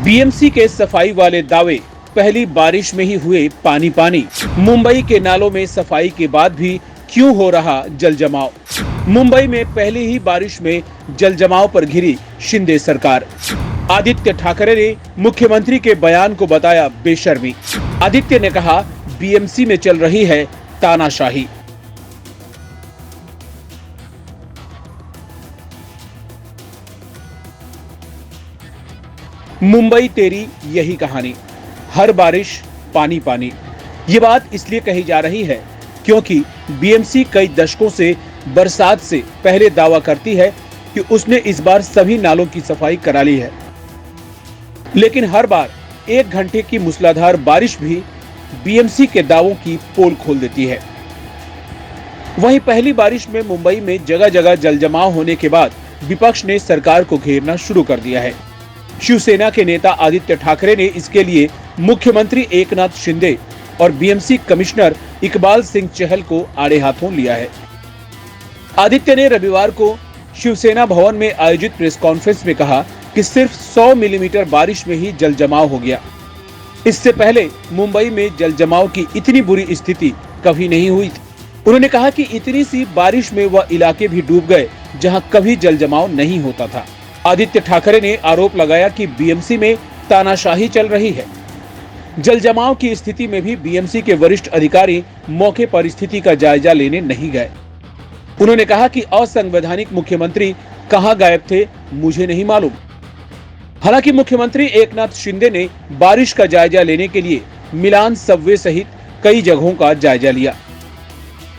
BMC के सफाई वाले दावे, पहली बारिश में ही हुए पानी पानी। मुंबई के नालों में सफाई के बाद भी क्यों हो रहा जल जमाव। मुंबई में पहली ही बारिश में जल जमाव पर घिरी शिंदे सरकार। आदित्य ठाकरे ने मुख्यमंत्री के बयान को बताया बेशर्मी। आदित्य ने कहा, बीएमसी में चल रही है तानाशाही। मुंबई तेरी यही कहानी, हर बारिश पानी पानी। ये बात इसलिए कही जा रही है क्योंकि बीएमसी कई दशकों से बरसात से पहले दावा करती है कि उसने इस बार सभी नालों की सफाई करा ली है, लेकिन हर बार 1 घंटे की मूसलाधार बारिश भी बीएमसी के दावों की पोल खोल देती है। वहीं पहली बारिश में मुंबई में जगह जगह जल जमाव होने के बाद विपक्ष ने सरकार को घेरना शुरू कर दिया है। शिवसेना के नेता आदित्य ठाकरे ने इसके लिए मुख्यमंत्री एकनाथ शिंदे और बीएमसी कमिश्नर इकबाल सिंह चहल को आड़े हाथों लिया है। आदित्य ने रविवार को शिवसेना भवन में आयोजित प्रेस कॉन्फ्रेंस में कहा कि सिर्फ 100 मिलीमीटर बारिश में ही जल जमाव हो गया। इससे पहले मुंबई में जल जमाव की इतनी बुरी स्थिति कभी नहीं हुई थी। उन्होंने कहा कि इतनी सी बारिश में वह इलाके भी डूब गए जहां कभी जल जमाव नहीं होता था। आदित्य ठाकरे ने आरोप लगाया कि बीएमसी में तानाशाही चल रही है। जल जमाव की स्थिति में भी बीएमसी के वरिष्ठ अधिकारी मौके पर स्थिति का जायजा लेने नहीं गए। उन्होंने कहा कि असंवैधानिक मुख्यमंत्री कहां गायब थे मुझे नहीं मालूम। हालांकि मुख्यमंत्री एकनाथ शिंदे ने बारिश का जायजा लेने के लिए मिलान सबवे सहित कई जगहों का जायजा लिया।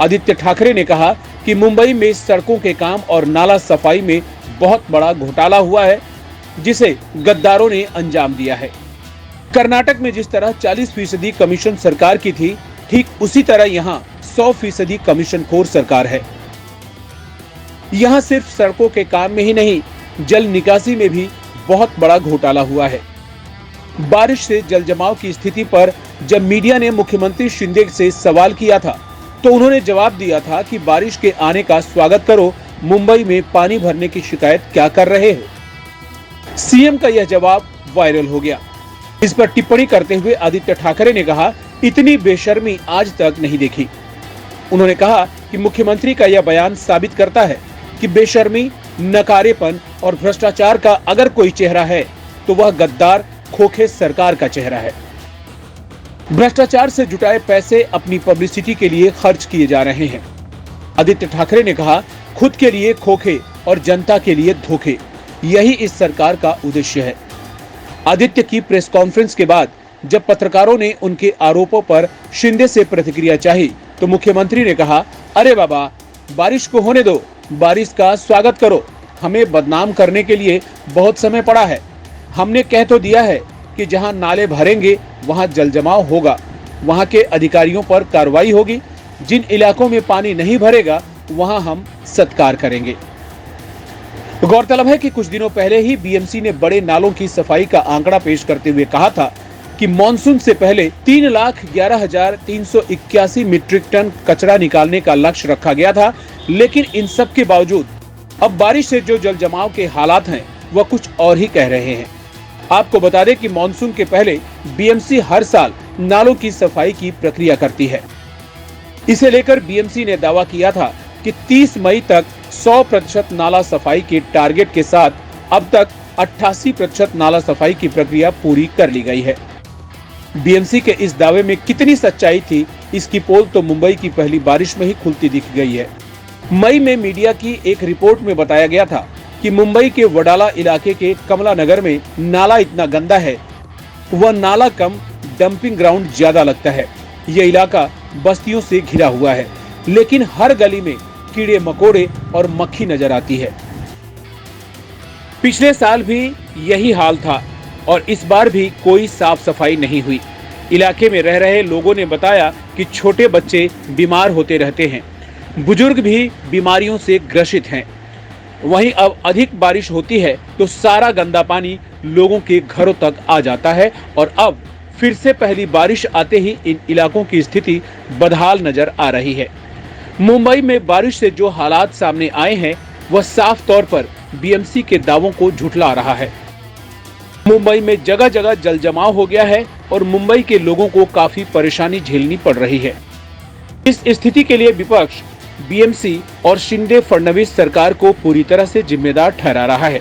आदित्य ठाकरे ने कहा कि मुंबई में सड़कों के काम और नाला सफाई में बहुत बड़ा घोटाला हुआ है, जिसे गद्दारों ने अंजाम दिया है। कर्नाटक में जिस तरह 40% कमीशन सरकार की थी, ठीक उसी तरह यहाँ 100% कमीशनखोर सरकार है। यहाँ सिर्फ सड़कों के काम में ही नहीं, जल निकासी में भी बहुत बड़ा घोटाला हुआ है। बारिश से जल जमाव की स्थिति पर जब मीडिया ने मुख्यमंत्री शिंदे से सवाल किया था, तो उन्होंने जवाब दिया था कि बारिश के आने का स्वागत करो, मुंबई में पानी भरने की शिकायत क्या कर रहे हो। सीएम का यह जवाब वायरल हो गया। इस पर टिप्पणी करते हुए आदित्य ठाकरे ने कहा, इतनी बेशर्मी आज तक नहीं देखी। उन्होंने कहा कि मुख्यमंत्री का यह बयान साबित करता है कि बेशर्मी, नकारेपन और भ्रष्टाचार का अगर कोई चेहरा है तो वह गद्दार खोखे सरकार का चेहरा है। भ्रष्टाचार से जुटाए पैसे अपनी पब्लिसिटी के लिए खर्च किए जा रहे हैं। आदित्य ठाकरे ने कहा, खुद के लिए खोखे और जनता के लिए धोखे, यही इस सरकार का उद्देश्य है। आदित्य की प्रेस कॉन्फ्रेंस के बाद जब पत्रकारों ने उनके आरोपों पर शिंदे से प्रतिक्रिया चाही, तो मुख्यमंत्री ने कहा, अरे बाबा, बारिश को होने दो, बारिश का स्वागत करो। हमें बदनाम करने के लिए बहुत समय पड़ा है। हमने कह तो दिया है कि जहां नाले भरेंगे वहां जल जमाव होगा, वहां के अधिकारियों पर कार्रवाई होगी। जिन इलाकों में पानी नहीं भरेगा वहां हम सत्कार करेंगे। गौरतलब है कि कुछ दिनों पहले ही बीएमसी ने बड़े नालों की सफाई का आंकड़ा पेश करते हुए कहा था कि मॉनसून से पहले 3,11,381 मीट्रिक टन कचरा निकालने का लक्ष्य रखा गया था, लेकिन इन सब के बावजूद अब बारिश से जो जल जमाव के हालात हैं वह कुछ और ही कह रहे हैं। आपको बता दें कि मॉनसून के पहले बीएमसी हर साल नालों की सफाई की प्रक्रिया करती है। इसे लेकर बीएमसी ने दावा किया था कि 30 मई तक 100% नाला सफाई के टारगेट के साथ अब तक 88% नाला सफाई की प्रक्रिया पूरी कर ली गई है। बीएमसी के इस दावे में कितनी सच्चाई थी, इसकी पोल तो मुंबई की पहली बारिश में ही खुलती दिख गई है। मई में मीडिया की एक रिपोर्ट में बताया गया था कि मुंबई के वडाला इलाके के कमला नगर में नाला इतना गंदा है, वह नाला कम डंपिंग ग्राउंड ज्यादा लगता है। यह इलाका बस्तियों से घिरा हुआ है, लेकिन हर गली में कीड़े मकोड़े और मक्खी नजर आती है। पिछले साल भी यही हाल था और इस बार भी कोई साफ सफाई नहीं हुई। इलाके में रह रहे लोगों ने बताया कि छोटे बच्चे बीमार होते रहते हैं, बुजुर्ग भी बीमारियों से ग्रसित हैं। वहीं अब अधिक बारिश होती है तो सारा गंदा पानी लोगों के घरों तक आ जाता है और अब फिर से पहली बारिश आते ही इन इलाकों की स्थिति बदहाल नजर आ रही है। मुंबई में बारिश से जो हालात सामने आए हैं वह साफ तौर पर बीएमसी के दावों को झुठला रहा है। मुंबई में जगह जगह जल जमाव हो गया है और मुंबई के लोगों को काफी परेशानी झेलनी पड़ रही है। इस स्थिति के लिए विपक्ष बीएमसी और शिंदे फडणवीस सरकार को पूरी तरह से जिम्मेदार ठहरा रहा है।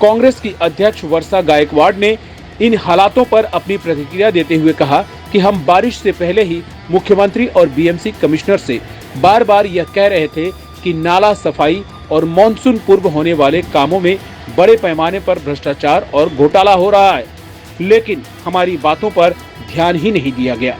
कांग्रेस की अध्यक्ष वर्षा गायकवाड़ ने इन हालातों पर अपनी प्रतिक्रिया देते हुए कहा कि हम बारिश से पहले ही मुख्यमंत्री और बीएमसी कमिश्नर से बार बार यह कह रहे थे कि नाला सफाई और मानसून पूर्व होने वाले कामों में बड़े पैमाने पर भ्रष्टाचार और घोटाला हो रहा है, लेकिन हमारी बातों पर ध्यान ही नहीं दिया गया।